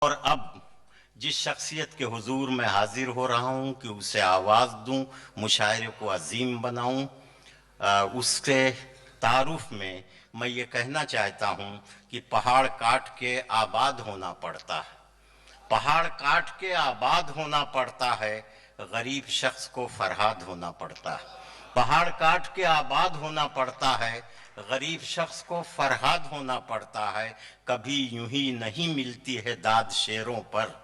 और अब जिस शख्सियत के हुजूर में हाजिर हो रहा हूँ कि उसे आवाज़ दूँ, मुशायरे को अजीम बनाऊँ, उसके तारुफ में मैं ये कहना चाहता हूँ कि पहाड़ काट के आबाद होना पड़ता है। पहाड़ काट के आबाद होना पड़ता है, गरीब शख्स को फरहाद होना पड़ता है। पहाड़ काट के आबाद होना पड़ता है, गरीब शख्स को फरहाद होना पड़ता है। कभी यूं ही नहीं मिलती है दाद शेरों पर,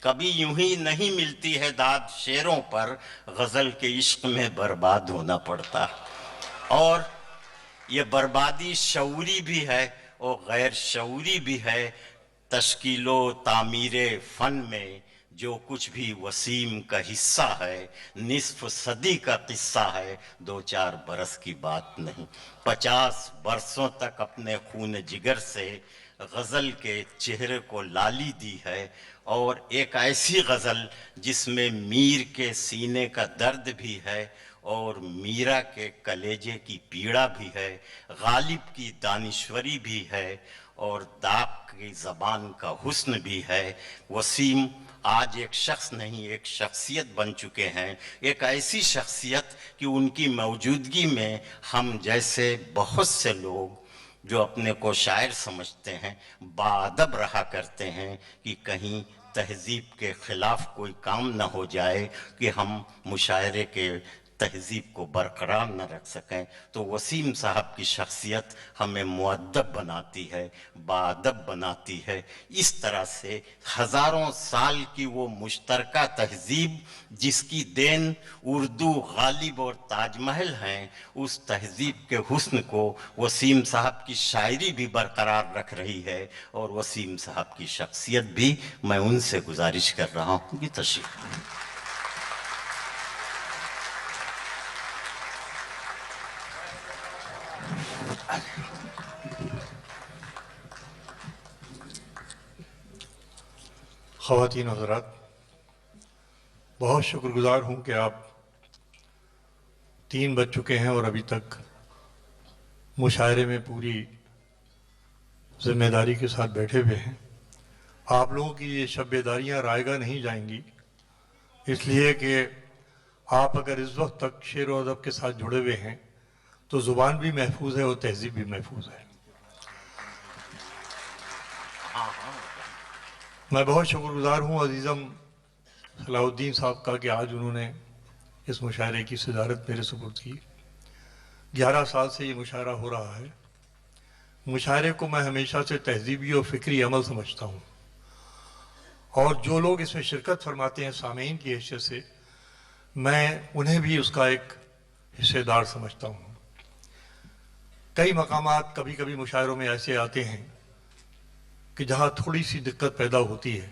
कभी यूं ही नहीं मिलती है दाद शेरों पर, गज़ल के इश्क में बर्बाद होना पड़ता है। और ये बर्बादी शऊरी भी है और गैर शऊरी भी है। तश्कीलो तामीरे फ़न में जो कुछ भी वसीम का हिस्सा है, निस्फ सदी का किस्सा है, 2-4 बरस की बात नहीं। 50 बरसों तक अपने खून जिगर से गज़ल के चेहरे को लाली दी है, और एक ऐसी गज़ल जिसमें मीर के सीने का दर्द भी है और मीरा के कलेजे की पीड़ा भी है, गालिब की दानिश्वरी भी है और दाग की ज़बान का हुस्न भी है। वसीम आज एक शख्स नहीं, एक शख्सियत बन चुके हैं। एक ऐसी शख्सियत कि उनकी मौजूदगी में हम जैसे बहुत से लोग जो अपने को शायर समझते हैं, बाअदब रहा करते हैं कि कहीं तहज़ीब के ख़िलाफ़ कोई काम न हो जाए कि हम मुशायरे के तहज़ीब को बरकरार न रख सकें। तो वसीम साहब की शख्सियत हमें मुअद्दब बनाती है, बाअदब बनाती है। इस तरह से हज़ारों साल की वो मुश्तरका तहज़ीब जिसकी देन उर्दू, गालिब और ताजमहल हैं, उस तहज़ीब के हुस्न को वसीम साहब की शायरी भी बरकरार रख रही है और वसीम साहब की शख्सियत भी। मैं उनसे गुजारिश कर रहा हूँ कि तशरीफ़। ख़वातीन हज़रात, बहुत शुक्रगुज़ार हूँ कि आप 3 बज चुके हैं और अभी तक मुशायरे में पूरी ज़िम्मेदारी के साथ बैठे हुए हैं। आप लोगों की ये शब बेदारियाँ रायगा नहीं जाएंगी, इसलिए कि आप अगर इस वक्त तक शेर व अदब के साथ जुड़े हुए हैं तो ज़ुबान भी महफूज है और तहज़ीब भी महफूज है। मैं बहुत शुक्रगुज़ार हूँ अज़ीज़म सलाहुद्दीन साहब का कि आज उन्होंने इस मुशायरे की सदारत मेरे सुपुर्द की। 11 साल से ये मुशायरा हो रहा है। मुशायरे को मैं हमेशा से तहज़ीबी और फ़िक्री अमल समझता हूँ, और जो लोग इसमें शिरकत फरमाते हैं सामीन की हैसियत से, मैं उन्हें भी उसका एक हिस्सेदार समझता हूँ। कई मकामात कभी कभी मुशायरों में ऐसे आते हैं कि जहाँ थोड़ी सी दिक्कत पैदा होती है,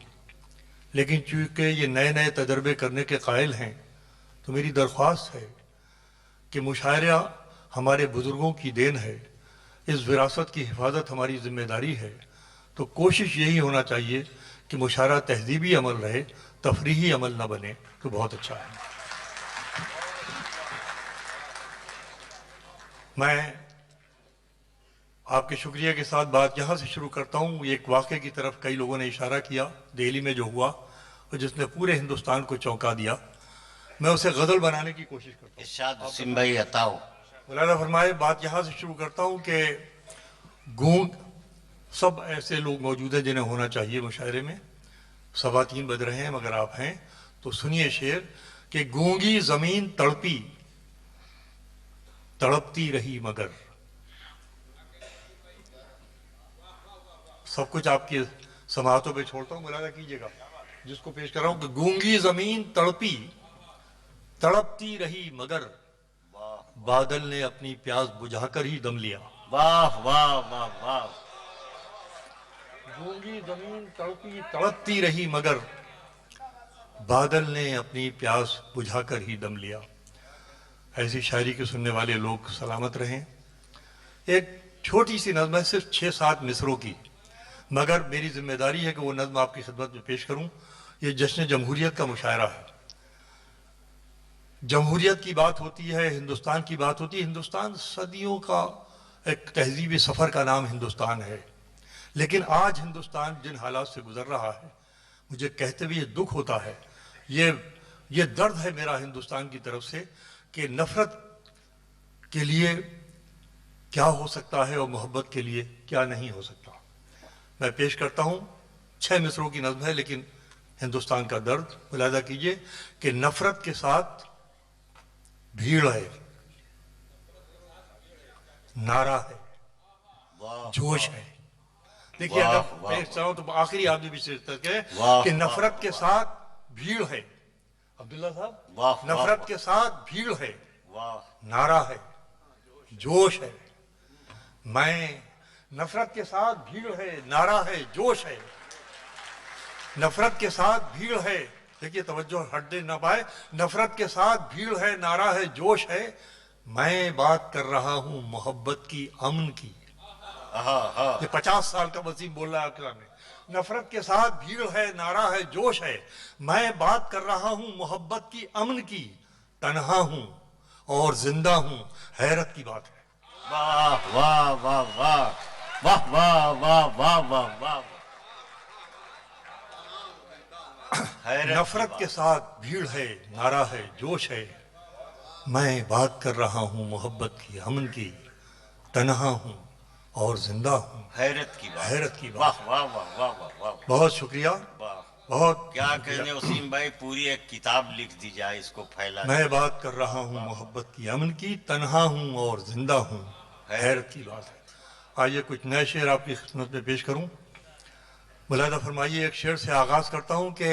लेकिन चूँकि ये नए नए तजर्बे करने के कायल हैं, तो मेरी दरख्वास्त है कि मुशायरा हमारे बुज़ुर्गों की देन है, इस विरासत की हिफाजत हमारी ज़िम्मेदारी है। तो कोशिश यही होना चाहिए कि मुशायरा तहज़ीबी अमल रहे, तफरीही अमल न बने, तो बहुत अच्छा है। मैं आपके शुक्रिया के साथ बात यहाँ से शुरू करता हूँ। एक वाक़े की तरफ कई लोगों ने इशारा किया, दिल्ली में जो हुआ और जिसने पूरे हिंदुस्तान को चौंका दिया। मैं उसे गज़ल बनाने की कोशिश करता हूँ। इरशाद हुसैन भाई अताओ। मौलाना फरमाए, बात यहाँ से शुरू करता हूँ कि गूंग सब ऐसे लोग मौजूद हैं जिन्हें होना चाहिए मुशायरे में। 3:15 बज रहे हैं, मगर आप हैं तो सुनिए शेर कि गूंगी ज़मीन तड़पी, तड़पती रही मगर। सब कुछ आपकी समातों पे छोड़ता हूँ, मुलाजा कीजिएगा जिसको पेश कर रहा हूँ कि गूंगी ज़मीन तड़पी, तड़पती रही मगर, बादल ने अपनी प्यास बुझाकर ही दम लिया। वाह वाह वाह वाह। गूंगी ज़मीन तड़पी, तड़पती रही मगर, बादल ने अपनी प्यास बुझाकर ही दम लिया। ऐसी शायरी के सुनने वाले लोग सलामत रहें। एक छोटी सी नज़्म है, सिर्फ 6-7 मिसरों की, मगर मेरी जिम्मेदारी है कि वो नज़्म आपकी खिदमत में पेश करूं। ये जश्न जमहूरियत का मुशायरा है। जमहूरियत की बात होती है, हिंदुस्तान की बात होती है। हिंदुस्तान सदियों का एक तहजीबी सफ़र का नाम हिंदुस्तान है, लेकिन आज हिंदुस्तान जिन हालात से गुजर रहा है, मुझे कहते हुए ये दुख होता है, ये दर्द है मेरा हिंदुस्तान की तरफ से कि नफरत के लिए क्या हो सकता है और मोहब्बत के लिए क्या नहीं हो सकता। मैं पेश करता हूं, 6 मिसरों की नज़्म है लेकिन हिंदुस्तान का दर्द मुलाहिजा कीजिए कि नफरत के साथ भीड़ है, नारा है, वाह जोश है। देखिए वाह, अगर वाह, मैं चाहूं तो आखिरी आदमी भी शेर तक है वाह, कि वाह, नफरत के साथ भीड़ है, अब्दुल्ला साहब, वाह, नफरत वाह, के साथ भीड़ है, वाह नारा है, जोश है। मैं नफरत के साथ भीड़ है, नारा है, जोश है, नफरत के साथ भीड़ है। देखिए तवज्जो हटने ना पाए। नफरत के साथ भीड़ है, नारा है, जोश है। मैं बात कर रहा हूं मोहब्बत की, अमन की। ये 50 साल का वसीम बोल रहा है आपके सामने। नफरत के साथ भीड़ है, नारा है, जोश है। मैं बात कर रहा हूं मोहब्बत की, अमन की। तन्हा हूं और जिंदा हूं, हैरत की बात है। वाह वाह वाह वाह वाह वाह वाह वाह वाह वाह। नफरत के साथ भीड़ है, नारा है, जोश है। मैं बात कर रहा हूं मोहब्बत की, अमन की। तन्हा हूं और जिंदा हूं, हैरत की बात, हैरत की बात। वाह वाह वाह वाह वाह वाह। बहुत शुक्रिया, वाह, बहुत क्या शुक्रिया। कहने वसीम भाई, पूरी एक किताब लिख दी जाए इसको फैला। मैं बात कर रहा हूं मोहब्बत की, अमन की। तन्हा हूं और जिंदा हूं, हैरत की बात है। आइए कुछ नए शेर आपकी खिदमत में पेश करूं। मुलाहिजा फरमाइए, एक शेर से आगाज करता हूं कि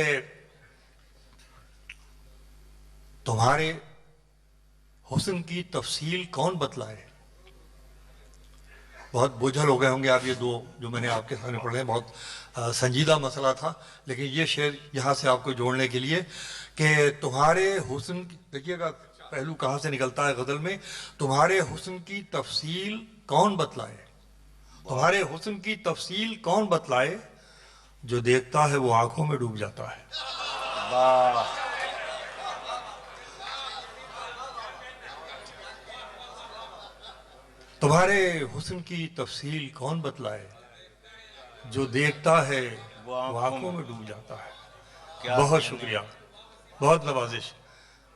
तुम्हारे हुस्न की तफसील कौन बतलाए। बहुत बोझल हो गए होंगे आप, ये दो जो मैंने आपके सामने पढ़े हैं, बहुत संजीदा मसला था, लेकिन ये शेर यहाँ से आपको जोड़ने के लिए कि तुम्हारे हुस्न की, देखिएगा पहलू कहाँ से निकलता है गज़ल में। तुम्हारे हुस्न की तफसील कौन बतलाए, तुम्हारे हुस्न की तफसील कौन बतलाए। जो देखता है वो आंखों में डूब जाता है। वाह, तुम्हारे हुस्न की तफसील कौन बतलाए। जो देखता है वो वो आंखों आंखों में डूब जाता है। क्या बहुत कहने। शुक्रिया, बहुत नवाजिश,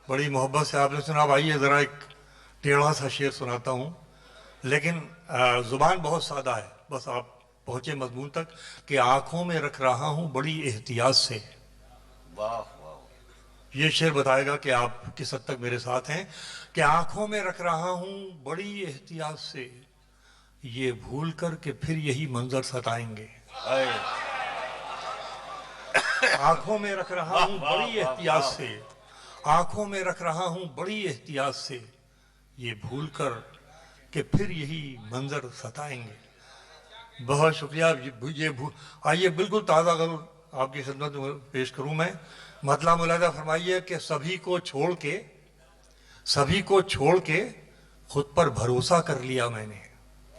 बड़ी मोहब्बत से आपने सुना। अब आइए ज़रा एक टेढ़ा सा शेर सुनाता हूँ, लेकिन ज़ुबान बहुत सादा है, बस आप पहुँचे मजमून तक कि आंखों में रख रहा हूँ बड़ी एहतियात से। वाह वाह, ये शेर बताएगा कि आप किस हद तक मेरे साथ हैं कि आंखों में रख रहा हूँ बड़ी एहतियात से। ये भूल कर के फिर यही मंजर सताएंगे। हाय, आंखों में रख रहा हूँ वाह, बड़ी वाह, एहतियात वाह। से, आंखों में रख रहा हूँ बड़ी एहतियात से। ये भूल कर कि फिर यही मंजर सताएंगे। बहुत शुक्रिया। आइए बिल्कुल ताज़ा गज़ल आपकी खिदमत में पेश करूँ मैं। मतलब मुलाहिजा फरमाइए कि सभी को छोड़ के खुद पर भरोसा कर लिया मैंने।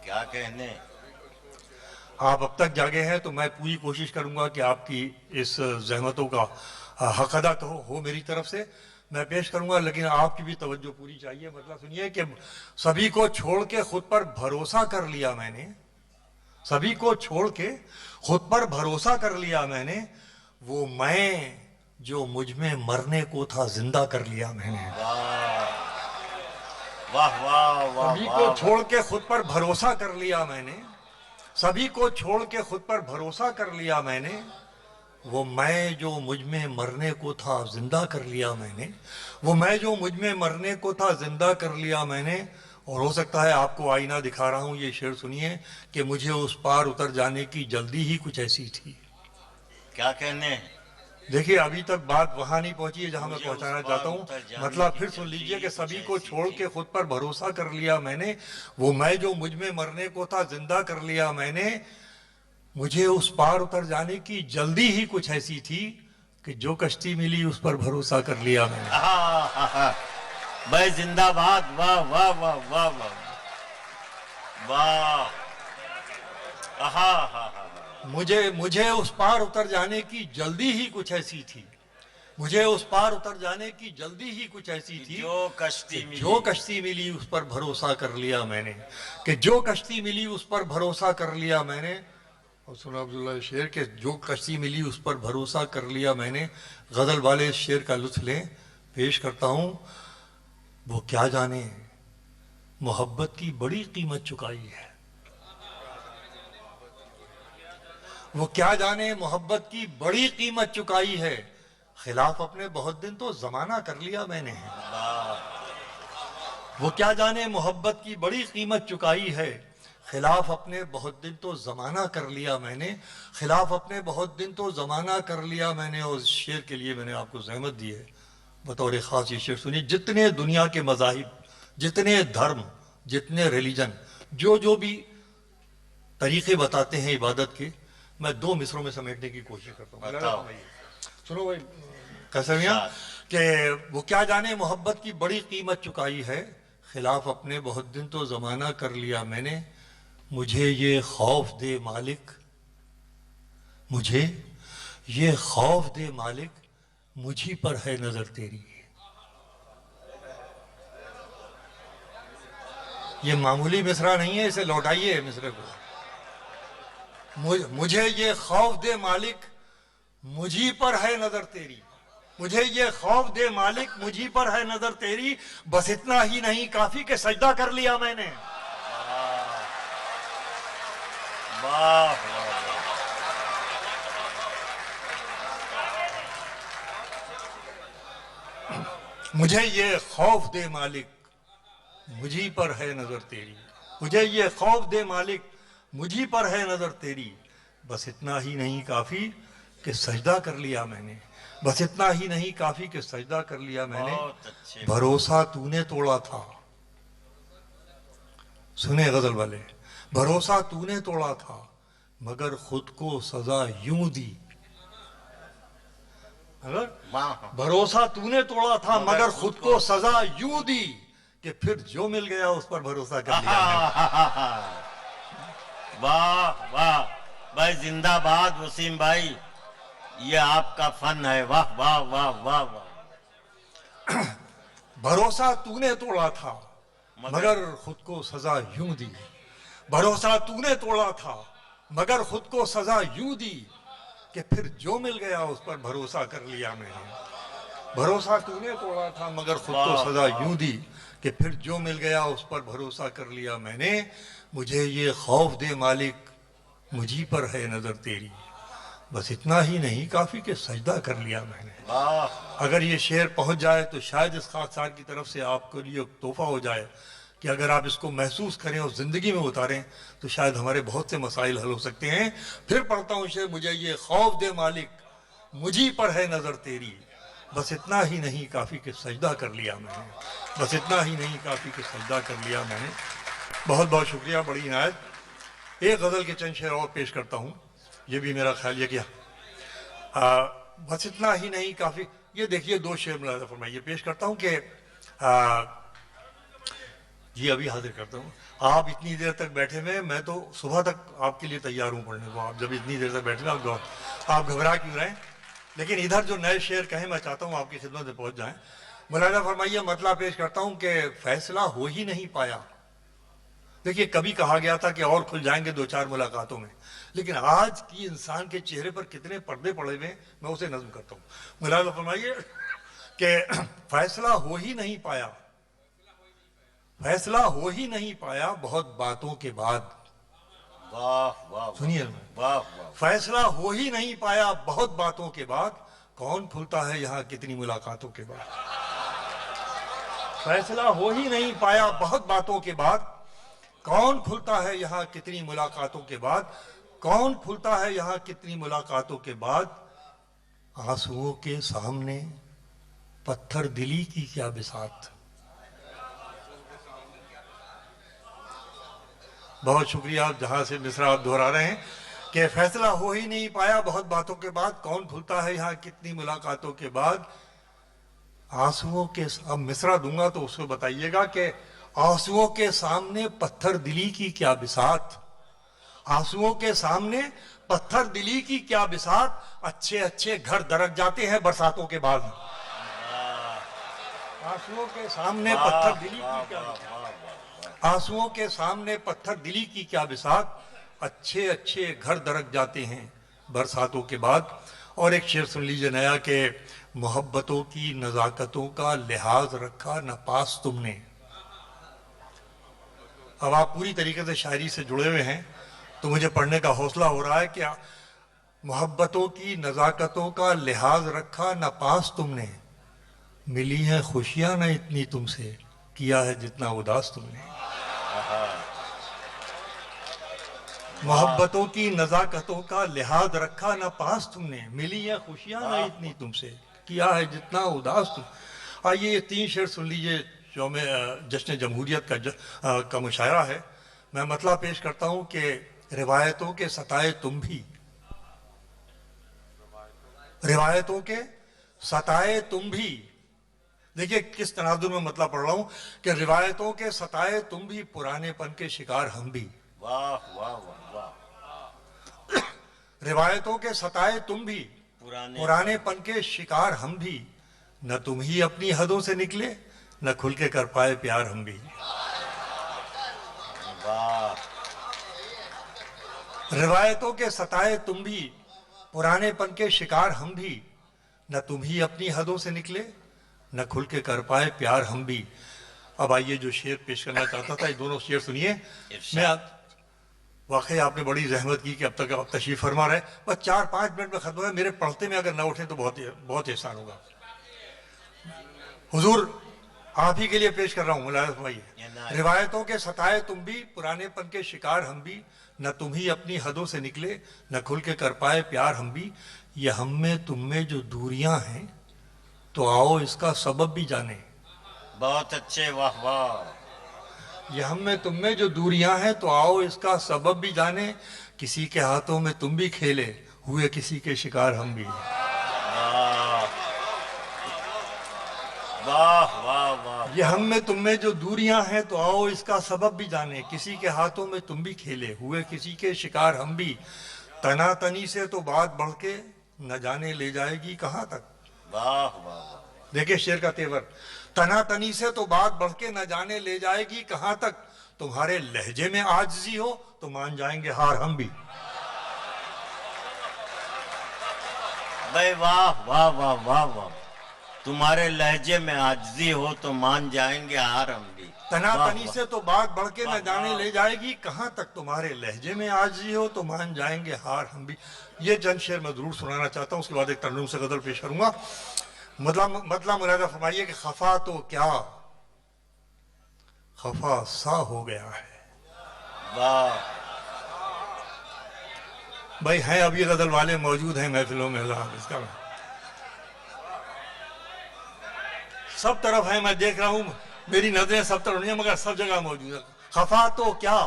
क्या कहने। आप अब तक जागे हैं तो मैं पूरी कोशिश करूंगा कि आपकी इस जहमतों का हक अदा तो हो मेरी तरफ से। मैं पेश करूंगा, लेकिन आपकी भी तवज्जो पूरी चाहिए। मतलब सुनिए कि सभी को छोड़ के खुद पर भरोसा कर लिया मैंने, सभी को छोड़ के खुद पर भरोसा कर लिया मैंने। वो मैं जो मुझ में मरने को था जिंदा कर लिया मैंने। वाह वाह वाह सभी वाह, को छोड़ के खुद पर भरोसा कर लिया मैंने, सभी को छोड़ के खुद पर भरोसा कर लिया मैंने। वो मैं जो मुझ में मरने को था जिंदा कर लिया मैंने, वो मैं जो मुझ में मरने को था जिंदा कर लिया मैंने। और हो सकता है आपको आईना दिखा रहा हूँ, ये शेर सुनिए कि मुझे उस पार उतर जाने की जल्दी ही कुछ ऐसी थी। क्या कहने। देखिए अभी तक बात वहां नहीं पहुंची है जहां मैं मुझे पहुंचाना उस पार चाहता हूँ। उतर जाने मतलब की फिर सुन जल्दी लीजिए कि कुछ सभी को ऐसी छोड़ थी। के खुद पर भरोसा कर लिया मैंने, वो मैं जो मुझ में मरने को था जिंदा कर लिया मैंने। मुझे उस पार उतर जाने की जल्दी ही कुछ ऐसी थी कि जो कश्ती मिली उस पर भरोसा कर लिया मैंने। भाई जिंदाबाद, वाह वाह वाह वाह वाह वाह। मुझे उस पार उतर जाने की जल्दी ही कुछ ऐसी थी, मुझे उस पार उतर जाने की जल्दी ही कुछ ऐसी थी। जो कश्ती मिली, जो कश्ती मिली उस पर भरोसा कर लिया मैंने, कि जो कश्ती मिली उस पर भरोसा कर लिया मैंने। और सुना अब्दुल्ला शेर के जो कश्ती मिली उस पर भरोसा कर लिया मैंने, गज़ल वाले इस शेर का लुत्फ़ लें, पेश करता हूँ। वो क्या जाने मोहब्बत की बड़ी कीमत चुकाई है, वो क्या जाने मोहब्बत की बड़ी कीमत चुकाई है, खिलाफ अपने बहुत दिन तो जमाना कर लिया मैंने। वो क्या जाने मोहब्बत की बड़ी कीमत चुकाई है, खिलाफ अपने बहुत दिन तो ज़माना कर लिया मैंने, खिलाफ अपने बहुत दिन तो ज़माना कर लिया मैंने। और इस शेर के लिए मैंने आपको ज़हमत दी है, बतौर ख़ास ये शेर सुनिए। जितने दुनिया के मज़ाहिब, जितने धर्म, जितने रिलीजन, जो जो भी तरीक़े बताते हैं इबादत के, मैं 2 मिसरों में समेटने की कोशिश करता हूँ। सुनो भाई कैसे मियां कि वो क्या जाने मोहब्बत की बड़ी कीमत चुकाई है, खिलाफ अपने बहुत दिन तो ज़माना कर लिया मैंने। मुझे ये खौफ दे मालिक, मुझे ये खौफ दे मालिक, मुझी पर है नज़र तेरी। ये मामूली मिसरा नहीं है, इसे लौटाइए मिसरे को। मुझे ये खौफ दे मालिक, मुझी पर है नज़र तेरी। मुझे ये खौफ दे मालिक, मुझी पर है नज़र तेरी। बस इतना ही नहीं काफी के सजदा कर लिया मैंने। वाह मुझे ये खौफ दे मालिक, मुझी पर है नजर तेरी। मुझे ये खौफ दे मालिक, मुझी पर है नजर तेरी। बस इतना ही नहीं काफी कि सजदा कर लिया मैंने। बस इतना ही नहीं काफी कि सजदा कर लिया मैंने। भरोसा तूने तोड़ा था, सुने गजल वाले, भरोसा तूने तोड़ा था मगर खुद को सजा यूं दी। भरोसा तूने तोड़ा था मगर खुद को सजा यूं दी कि फिर जो मिल गया उस पर भरोसा कर लिया। वाह वाह भाई, जिंदाबाद वसीम भाई, ये आपका फन है। वाह वाह वाह वाह वाह। भरोसा तूने तोड़ा था मगर खुद को सजा यूं दी। भरोसा तूने तोड़ा था मगर खुद को सजा यूं दी कि फिर जो मिल गया उस पर भरोसा कर लिया मैंने। भरोसा तूने तोड़ा था मगर खुद को सजा यूं दी कि फिर जो मिल गया उस पर भरोसा कर लिया मैंने। मुझे ये खौफ दे मालिक, मुझी पर है नजर तेरी। बस इतना ही नहीं काफी कि सजदा कर लिया मैंने। अगर ये शेर पहुंच जाए तो शायद इस खाकसार की तरफ से आपको लिए तोहफा हो जाए कि अगर आप इसको महसूस करें और ज़िंदगी में उतारें तो शायद हमारे बहुत से मसाइल हल हो सकते हैं। फिर पढ़ता हूँ शेर। मुझे ये खौफ दे मालिक, मुझी पर है नज़र तेरी। बस इतना ही नहीं काफ़ी कि सजदा कर लिया मैंने। बस इतना ही नहीं काफ़ी कि सजदा कर लिया मैंने। बहुत बहुत शुक्रिया, बड़ी इनायत। एक गज़ल के चंद शेर और पेश करता हूँ, ये भी मेरा ख्याल ये किया। बस इतना ही नहीं काफ़ी। ये देखिए 2 शेर मुलाज़ा फरमाइए पेश करता हूँ कि जी अभी हाजिर करता हूँ। आप इतनी देर तक बैठे हुए, मैं तो सुबह तक आपके लिए तैयार हूँ पढ़ने को। आप जब इतनी देर तक बैठे ना, आप घबरा क्यों रहे। लेकिन इधर जो नए शेर कहें मैं चाहता हूँ आपकी खिदमत में पहुँच जाएँ। मुलाज़ा फरमाइए, मतलब पेश करता हूँ कि फैसला हो ही नहीं पाया। देखिए कभी कहा गया था कि और खुल जाएंगे 2-4 मुलाकातों में, लेकिन आज की इंसान के चेहरे पर कितने पर्दे पड़े हुए, मैं उसे नज़्म करता हूँ। मुलाज़ा फरमाइए कि फैसला हो ही नहीं पाया, फैसला हो ही नहीं पाया बहुत बातों के बाद। वाह वाह, सुनिए, वाह वाह। फैसला हो ही नहीं पाया बहुत बातों के बाद, कौन खुलता है यहाँ कितनी मुलाकातों के बाद। फैसला हो ही नहीं पाया बहुत बातों के बाद, कौन खुलता है यहाँ कितनी मुलाकातों के बाद। कौन खुलता है यहाँ कितनी मुलाकातों के बाद। आंसुओं के सामने पत्थर दिली की क्या बिसात। बहुत शुक्रिया, आप जहाँ से मिसरा आप दोहरा रहे हैं कि फैसला हो ही नहीं पाया बहुत बातों के बाद, कौन खुलता है यहाँ कितनी मुलाकातों के बाद। आंसुओं के, अब मिसरा दूंगा तो उसको बताइएगा कि आंसुओं के सामने पत्थर दिली की क्या बिसात। आंसुओं के सामने पत्थर दिली की क्या बिसात। अच्छे अच्छे घर दरक जाते हैं बरसातों के बाद। आंसुओं के सामने पत्थर दिली की क्या बिसात। आंसुओं के सामने पत्थर दिली की क्या बिसात। अच्छे अच्छे घर दरक जाते हैं बरसातों के बाद। और एक शेर सुन लीजिए नया कि मोहब्बतों की नज़ाकतों का लिहाज रखा न पास तुमने। अब आप पूरी तरीके से शायरी से जुड़े हुए हैं तो मुझे पढ़ने का हौसला हो रहा है कि मोहब्बतों की नज़ाकतों का लिहाज रखा न पास तुमने, मिली हैं खुशियां न इतनी तुमसे, किया है जितना उदास तुमने। मोहब्बतों की नज़ाकतों का लिहाज रखा न पास तुमने, मिली है खुशियां न इतनी तुमसे, किया है जितना उदास तुम। आइए ये 3 शेर सुन लीजिए जो में जश्न जमहूरियत का मुशायरा है। मैं मतलब पेश करता हूँ कि रिवायतों के सताए तुम भी, रिवायतों के सताए तुम भी। देखिए किस तनाजुर में मतलब पढ़ रहा हूँ कि रिवायतों के सताए तुम भी, पुरानेपन के शिकार हम भी। वाह वाह वाह वाह। रिवायतों के सताए तुम भी, पुरानेपन के शिकार हम भी, न तुम ही अपनी हदों से निकले, न खुल के कर पाए प्यार हम भी। वाह। रिवायतों के सताए तुम भी, पुरानेपन के शिकार हम भी, न तुम ही अपनी हदों से निकले, न खुल के कर पाए प्यार हम भी। अब आइए जो शेर पेश करना चाहता था, ये दोनों शेर सुनिए। मैं वाकई आपने बड़ी जहमत की कि अब तक आप तशरीफ फरमा रहे, बस 4-5 मिनट में खत्म है। मेरे पढ़ते में अगर ना उठे तो बहुत बहुत एहसान होगा। हुजूर आप ही के लिए पेश कर रहा हूँ, मुलाहिज़ा फरमाइए। रिवायतों के सताए तुम भी, पुरानेपन के शिकार हम भी, न तुम ही अपनी हदों से निकले, न खुल के कर पाए प्यार हम भी। ये हम में तुम में जो दूरियां हैं तो आओ इसका सबब भी जाने। बहुत अच्छे, वाह वाह। ये हम में तुम में जो दूरियां हैं तो आओ इसका सबब भी जाने, किसी के हाथों में तुम भी खेले, हुए किसी के शिकार हम भी। वाह वाह वाह। ये हम में तुम में जो दूरियां हैं तो आओ इसका सबब भी जाने, किसी के हाथों में तुम भी खेले, हुए किसी के शिकार हम भी। तनातनी से तो बात बढ़ के न जाने ले जाएगी कहाँ तक। वाह वाह। देखिए शेर का तेवर, तनातनी से तो बात बढ़ के न जाने ले जाएगी कहाँ तक, तुम्हारे लहजे में आजिज़ी हो तो मान जाएंगे हार हम भी। भाई वाह वाह वाह वाह वाह। तुम्हारे लहजे में आजिज़ी हो तो मान जाएंगे हार हम भी। तनातनी से तो बात बढ़ के न जाने ले जाएगी कहाँ तक, तुम्हारे लहजे में आजिज़ी हो तो मान जाएंगे हार हम भी। ये चंद शेर मैं जरूर सुनाना चाहता हूँ, उसके बाद एक तर्जुम से गजल पेश करूंगा। मतलब मुलाहिज़ा फरमाइए कि खफा तो क्या खफा सा हो गया है। वाह। भाई हैं अभी गजल वाले मौजूद हैं महफिलों में, इसका सब तरफ है, मैं देख रहा हूं, मेरी नजरें सब तरफ नहीं है मगर सब जगह मौजूद है। खफा तो क्या,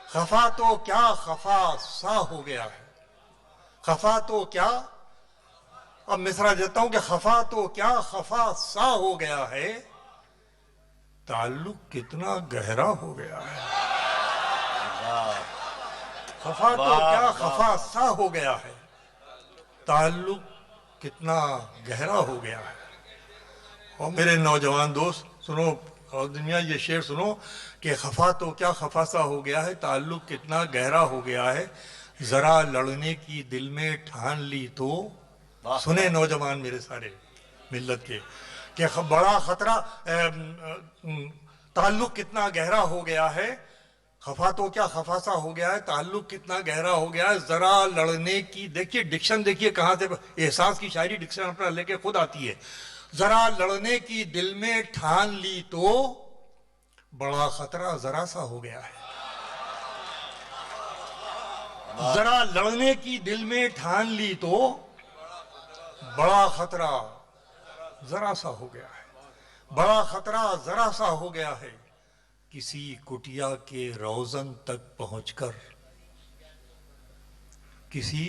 खफा तो क्या खफा सा हो गया है। खफा तो क्या, अब मिसरा देता हूं कि खफा तो क्या खफा सा हो गया है, ताल्लुक कितना गहरा हो गया है। खफा तो क्या खफा सा हो गया है, ताल्लुक कितना गहरा हो गया है। और मेरे नौजवान दोस्त सुनो, और दुनिया ये शेर सुनो कि खफा तो क्या खफा सा हो गया है, ताल्लुक कितना गहरा हो गया है, जरा लड़ने की दिल में ठान ली तो। सुने नौजवान मेरे सारे मिल्लत के कि बड़ा खतरा, ताल्लुक कितना गहरा हो गया है। खफा तो क्या खफा सा हो गया है, ताल्लुक कितना गहरा हो गया है, जरा लड़ने की, देखिए डिक्शन देखिए कहाँ से एहसास की शायरी डिक्शन अपना लेके खुद आती है। जरा लड़ने की दिल में ठान ली तो बड़ा खतरा जरा सा हो गया है। जरा लड़ने की दिल में ठान ली तो बड़ा खतरा जरा सा हो गया है। बड़ा खतरा जरा सा हो गया है, किसी कुटिया के रोजन तक पहुंचकर, किसी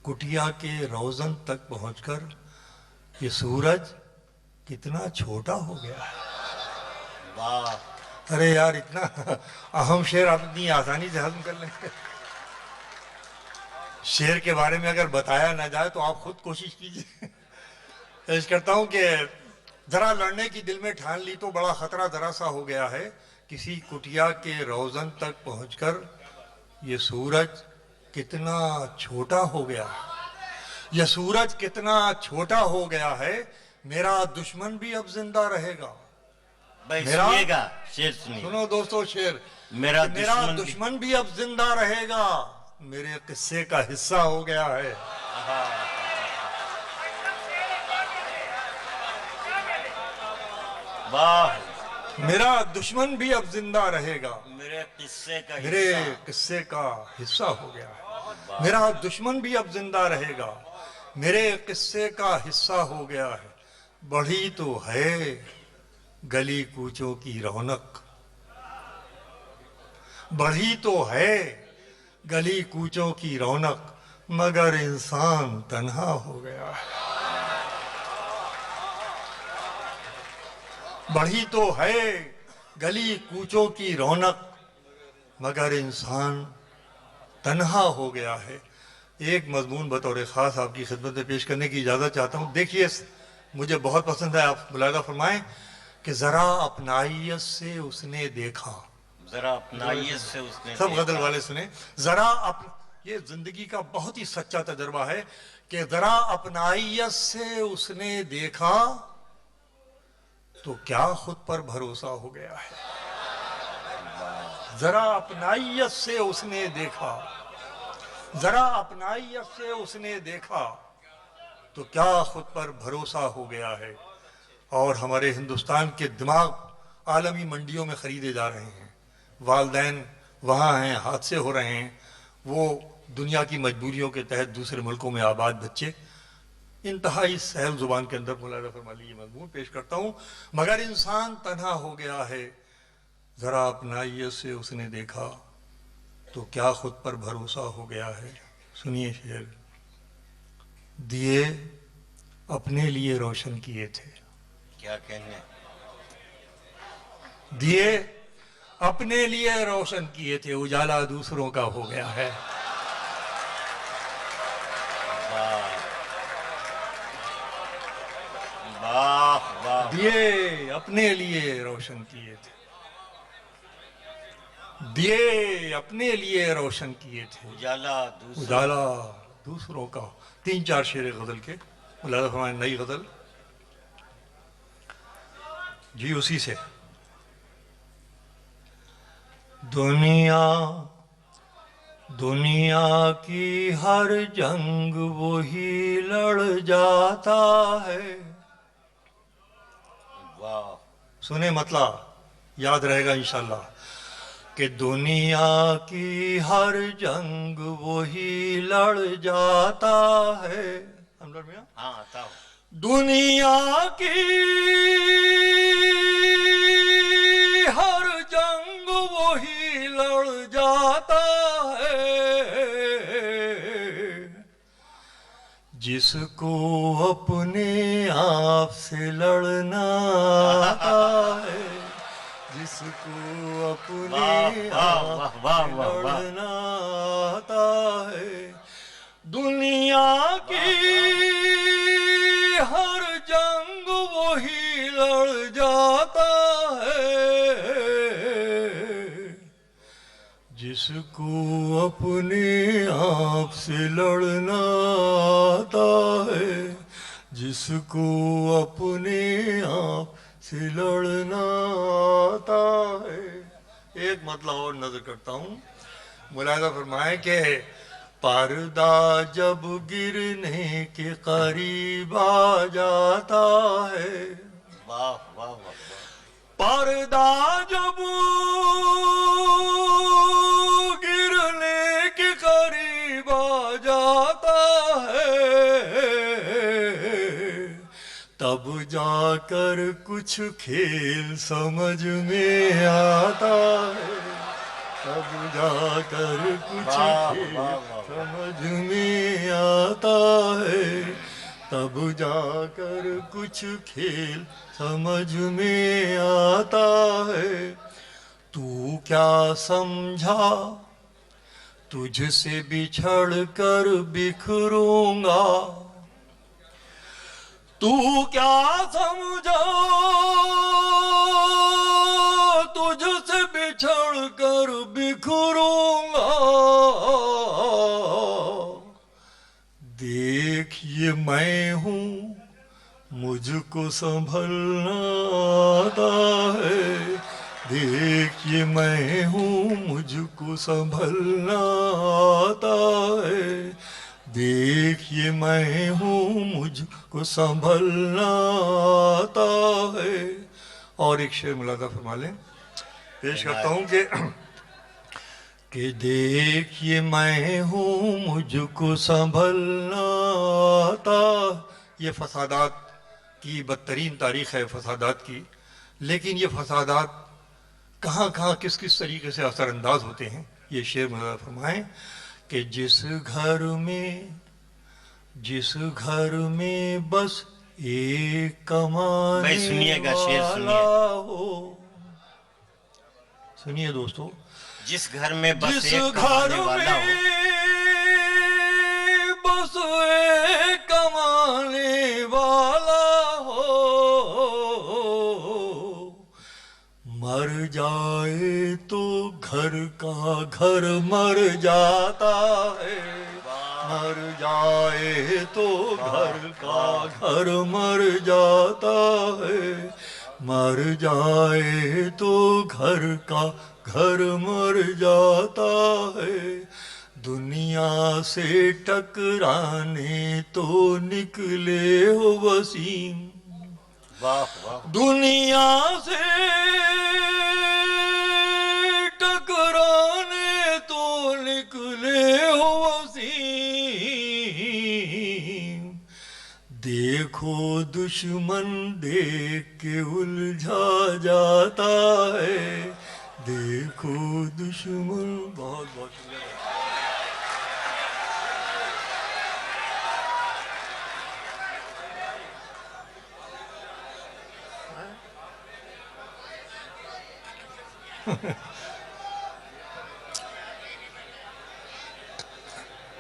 कुटिया के रोजन तक पहुंचकर ये सूरज कितना छोटा हो गया है। वाह। अरे यार इतना अहम शेर आप इतनी आसानी से हजम कर लेंगे। शेर के बारे में अगर बताया ना जाए तो आप खुद कोशिश कीजिए। पेश करता हूं कि जरा लड़ने की दिल में ठान ली तो बड़ा खतरा जरा सा हो गया है, किसी कुटिया के रोजन तक पहुंचकर ये सूरज कितना छोटा हो गया है, यह सूरज कितना छोटा हो गया है, मेरा दुश्मन भी अब जिंदा रहेगा। भाई मेरा- सुनिएगा, शेर सुनिए। सुनो दोस्तों शेर, मेरा कि मेरा दुश्मन भी- दुश्मन भी अब जिंदा रहेगा, मेरे किस्से का हिस्सा हो गया है। वाह, मेरा दुश्मन भी अब जिंदा रहेगा, मेरे किस्से का मेरे हिस्सा। किस्से का हिस्सा हो गया है। मेरा दुश्मन भी अब जिंदा रहेगा, मेरे किस्से का हिस्सा हो गया है। बढ़ी तो है गली कूचों की रौनक, बढ़ी तो है गली कूचों की रौनक, मगर इंसान तन्हा हो गया है। बढ़ी तो है गली कूचों की रौनक, मगर इंसान तन्हा हो गया है। एक मजमून बतौर ख़ास आपकी खिदमत में पेश करने की इजाज़त चाहता हूँ। देखिए, मुझे बहुत पसंद है, आप मुलाहिज़ा फरमाएं कि ज़रा अपनाइयत से उसने देखा, जरा अपनाइयत से उसने सब देखा। गजल वाले सुने, ज़रा ये ज़िंदगी का बहुत ही सच्चा तजर्बा है कि ज़रा अपनाइयत से उसने देखा तो क्या खुद पर भरोसा हो गया है। जरा अपनाइयत से उसने देखा, जरा अपनाइयत से उसने देखा तो क्या खुद पर भरोसा हो गया है। और हमारे हिंदुस्तान के दिमाग आलमी मंडियों में ख़रीदे जा रहे हैं, वालदैन वहाँ हैं, हादसे हो रहे हैं, वो दुनिया की मजबूरियों के तहत दूसरे मुल्कों में आबाद बच्चे। इंतहाई सहल जुबान के अंदर मुलाहिज़ा फरमा लीजिए, मजमून पेश करता हूँ। मगर इंसान तन्हा हो गया है, ज़रा अपनाइयत से उसने देखा तो क्या खुद पर भरोसा हो गया है। सुनिए शेर। दिए अपने लिए रोशन किए थे, क्या कहने, दिए अपने लिए रोशन किए थे, उजाला दूसरों का हो गया है। वाह वाह, दिए अपने लिए रोशन किए थे, दिए अपने लिए रोशन किए थे, उजाला दूसरा। उजाला दूसरों का। 3-4 शेर गजल के मुलाहिज़ा फरमाएं, नई गजल जी उसी से। दुनिया दुनिया की हर जंग वही लड़ जाता है। वाह, सुने मतलब, याद रहेगा इंशाल्लाह कि दुनिया की हर जंग वही लड़ जाता है। हमदर्द मियां, हाँ आता हूँ। दुनिया की हर जंग वही लड़ जाता है, जिसको अपने आप से लड़ना आता है, जिसको अपने वाह, आप वाह, वाह, से वाह, वाह। लड़ना आता है। दुनिया की हर जंग वही लड़ जाता है, जिसको अपने आप से लड़ना आता है, जिसको अपने आप से लड़ना आता है। एक मतलब और नजर करता हूँ, मुलाहिज़ा फरमाएं कि पर्दा जब गिरने के करीब आ जाता है, वाह वाह वाह वाह, पर्दा जब गिरने के करीब आ जाता है, तब जाकर कुछ खेल समझ में आता है, तब जाकर कुछ वाह, खेल वाह, वाह। समझ में आता है, तब जाकर कुछ खेल समझ में आता है। तू क्या समझा तुझसे बिछड़ कर बिखरूंगा, तू क्या समझा तुझसे बिछड़ कर बिखरूंगा, देखिए मैं हूँ मुझको संभलना आता है, देखिए मैं हूँ मुझको संभलना आता है, देखिए मैं हूँ मुझको संभलना आता है। और एक शेर मुलादा फरमा लें, पेश करता हूँ कि देखिए मैं हूँ मुझको संभलना आता। ये फसादात की बदतरीन तारीख़ है फसादात की, लेकिन ये फसादात कहाँ कहाँ किस किस तरीके से असरअंदाज होते हैं। ये शेर मुलादा फरमाएं कि जिस घर में बस एक कमाने भाई सुनिएगा, शेर वाला सुनिए। हो। सुनिए दोस्तों, जिस घर में बस जिस एक घर कमाने वाला हो, में बस एक कमाने वाला हो, मर जाए तो घर का घर मर जाता है, मर जाए तो घर का घर मर जाता है, मर जाए तो घर का घर मर जाता है, दुनिया से टकराने तो निकले हो वसीम, वाह वाह, दुनिया से टकराने तो निकले हो वसीम, देखो दुश्मन देख के उलझा जाता है, देखो दुश्मन। बहुत बहुत शुक्रिया।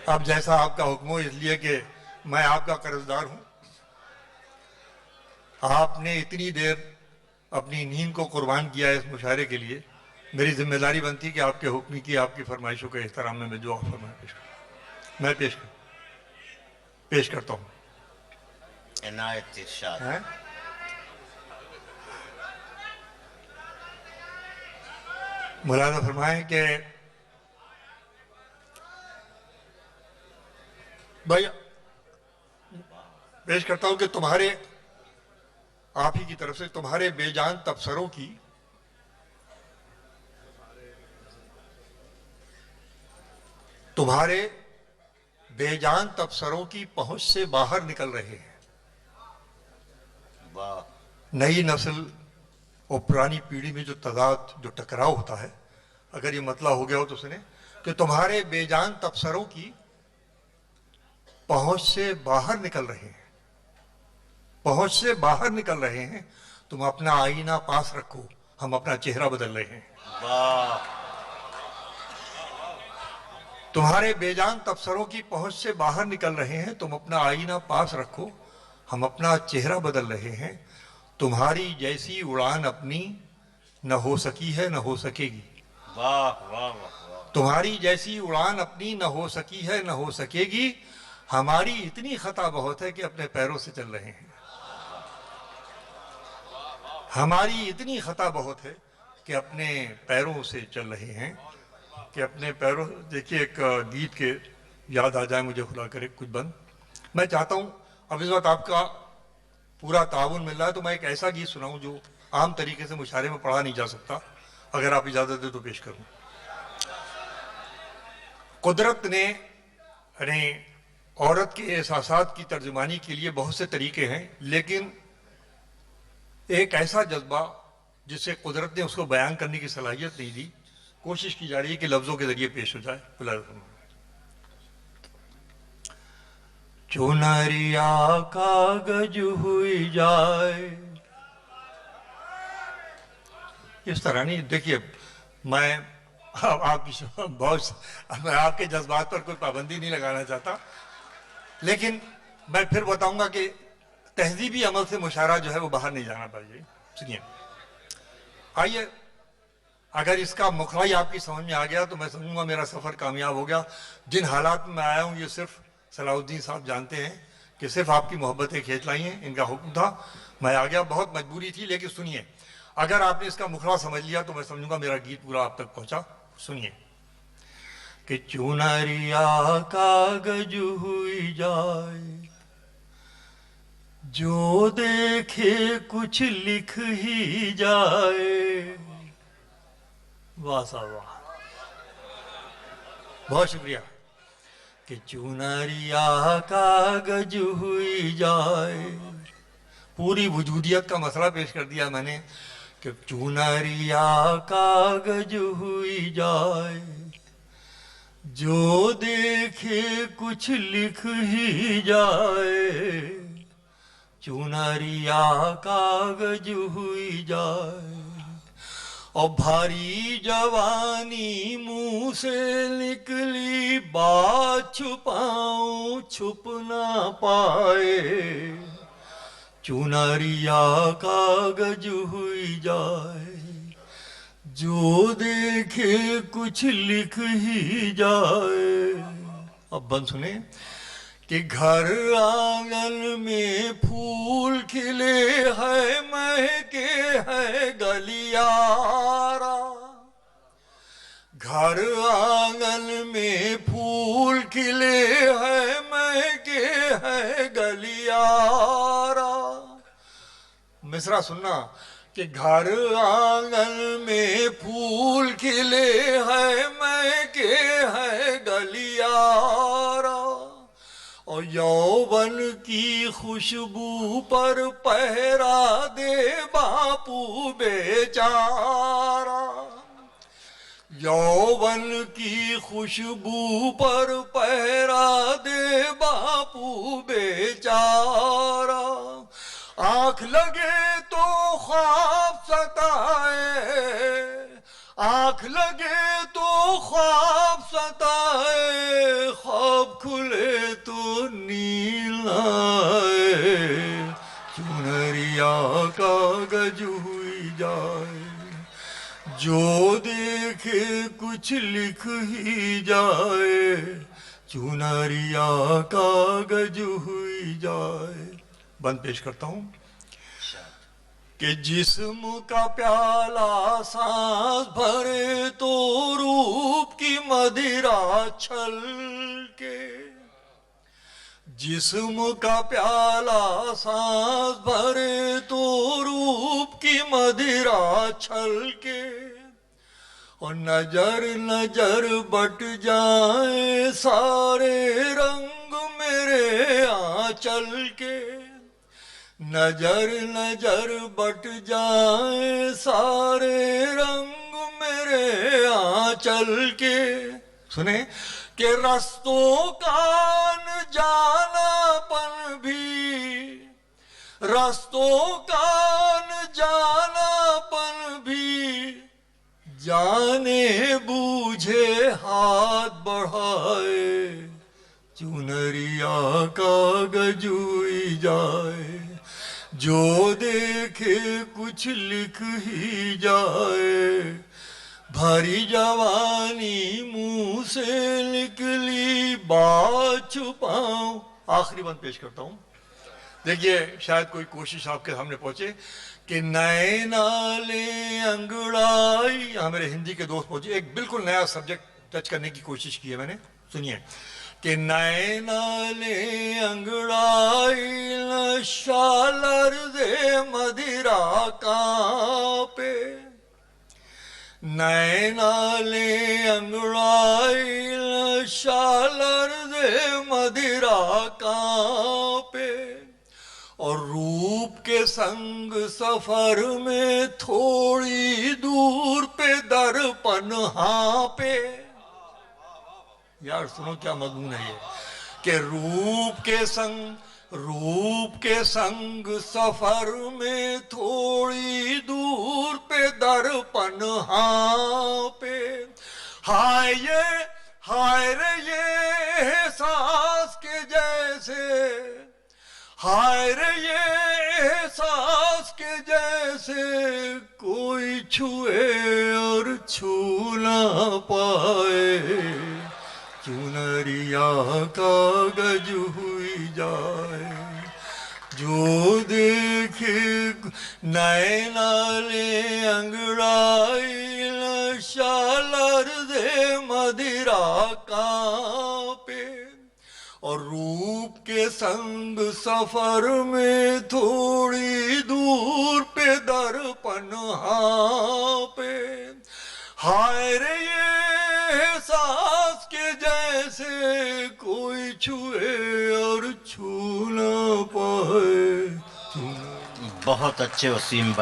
अब जैसा आपका हुक्म हो, इसलिए कि मैं आपका कर्जदार हूं। आपने इतनी देर अपनी नींद को कुर्बान किया है इस मुशायरे के लिए, मेरी जिम्मेदारी बनती कि आपके हुक्म की, आपकी फरमाइशों के एहतराम में मैं जो आप फरमाएं मैं पेश करता हूं। इनायत इरशाद। हैं? मुलादा फरमाएं कि भाई पेश करता हूं कि तुम्हारे, आप ही की तरफ से, तुम्हारे बेजान तबसरों की तुम्हारे बेजान तबसरों की पहुंच से बाहर निकल रहे हैं। वाह। नई नस्ल और पुरानी पीढ़ी में जो तजाद, जो टकराव होता है, अगर ये मतला हो गया हो तो सुने कि तुम्हारे बेजान तबसरों की पहुंच से बाहर निकल रहे हैं, पहुंच से बाहर निकल रहे हैं। तुम अपना आईना पास रखो, हम अपना चेहरा बदल रहे हैं। वाह। तुम्हारे बेजान तबसरों की पहुंच से बाहर निकल रहे हैं, तुम अपना आईना पास रखो, हम अपना चेहरा बदल रहे हैं। तुम्हारी जैसी उड़ान अपनी न हो सकी है, न हो सकेगी। वाह वाह वाह। तुम्हारी जैसी उड़ान अपनी न हो सकी है, न हो सकेगी। हमारी इतनी खता बहुत है कि अपने पैरों से चल रहे हैं। हमारी इतनी खता बहुत है कि अपने पैरों से चल रहे हैं, कि अपने पैरों। देखिए, एक गीत के याद आ जाए मुझे, खुदा करे कुछ बंद। मैं चाहता हूँ, अब इस वक्त आपका पूरा ताउन मिल रहा है, तो मैं एक ऐसा गीत सुनाऊं जो आम तरीके से मुशायरे में पढ़ा नहीं जा सकता। अगर आप इजाज़त दे तो पेश करूं। कुदरत ने औरत के एहसासात की तर्जुमानी के लिए बहुत से तरीके हैं, लेकिन एक ऐसा जज्बा जिसे कुदरत ने उसको बयान करने की सलाहियत नहीं दी, कोशिश की जा रही है कि लफ्जों के जरिए पेश हो जाए। चुनरिया कागज हुई जाए, इस तरह नहीं। देखिए, मैं आपके जज्बात पर कोई पाबंदी नहीं लगाना चाहता, लेकिन मैं फिर बताऊंगा कि तहजीबी अमल से मुशायरा जो है वो बाहर नहीं जाना चाहिए। सुनिए, आइए, अगर इसका मुखलाई आपकी समझ में आ गया तो मैं समझूंगा मेरा सफ़र कामयाब हो गया। जिन हालात में आया हूँ, ये सिर्फ सलाहुद्दीन साहब जानते हैं कि सिर्फ आपकी मोहब्बतें खींच लाई हैं, इनका हुक्म था, मैं आ गया, बहुत मजबूरी थी। लेकिन सुनिए, अगर आपने इसका मुखड़ा समझ लिया तो मैं समझूंगा मेरा गीत पूरा आप तक पहुंचा। सुनिए कि चुनरिया कागज हुई जाए, जो देखे कुछ लिख ही जाए। वाह साहब वाह, बहुत शुक्रिया। कि चुनरिया कागज हुई जाए, पूरी वजूदियत का मसला पेश कर दिया मैंने कि चुनरिया कागज हुई जाए, जो देखे कुछ लिख ही जाए। चुनरिया कागज हुई जाए, और भारी जवानी मुंह से निकली, बात छुपाऊं छुप ना पाए। चुनरिया कागज हुई जाए, जो देखे कुछ लिख ही जाए। अब बंद सुने कि घर आंगन में फूल खिले हैं, महके हैं गलियारा। घर आंगन में फूल खिले हैं, महके हैं गलियारा। मिसरा सुनना कि घर आंगन में फूल खिले हैं, महके हैं गलियारा। और यौवन की खुशबू पर पहरा दे बापू बेचारा। यौवन की खुशबू पर पहरा दे बापू बेचारा। आंख लगे तो ख्वाब सताए, आंख लगे तो ख्वाब सताए, ख्वाब खुले तो नींद आए। चुनरिया कागज हुई जाए, जो देखे कुछ लिख ही जाए। चुनरिया कागज हुई जाए। बंद पेश करता हूं कि जिस्म का प्याला सांस भरे तो रूप की मदिरा छलके। जिस्म का प्याला सांस भरे तो रूप की मदिरा छलके। और नजर नजर बट जाए सारे रंग मेरे आंचल के। नजर नजर बट जाए सारे रंग मेरे आंचल के। सुने कि रस्तों का न जानापन भी, रस्तों का न जानापन भी, जाने बूझे हाथ बढ़ाए। चुनरिया कागज हुई जाए, जो देखे कुछ लिख ही जाए। भारी जवानी मुंह से निकली, बात छुपाऊं। आखिरी बंद पेश करता हूं। देखिए शायद कोई कोशिश आपके सामने पहुंचे कि नए नाले अंगड़ाई। यहाँ मेरे हिंदी के दोस्त पहुंचे, एक बिल्कुल नया सब्जेक्ट टच करने की कोशिश की है मैंने। सुनिए कि नए नाले अंगड़ाई, नशा लर्ज़े मदिरा कांपे। नए नाले अंगड़ाई, नशा लर्ज़े मदिरा कांपे। और रूप के संग सफर में थोड़ी दूर पे दर्पण हाँपे। यार सुनो क्या मजमून है ये कि रूप के संग सफर में थोड़ी दूर पे दर्पण हाँपे। हाय रे ये एहसास के जैसे, हाय रे ये एहसास के जैसे, कोई छुए और छू ना पाए। चुनरिया कागज हुई जाए, जो देखे नैनाले अंगड़ाई शालर दे मदिरा कांपे, और रूप के संग सफर में थोड़ी दूर पे दर्पण हाँपे। हाय रे ये सांस के जैसे कोई छुए और छू ना पाए। बहुत अच्छे वसीम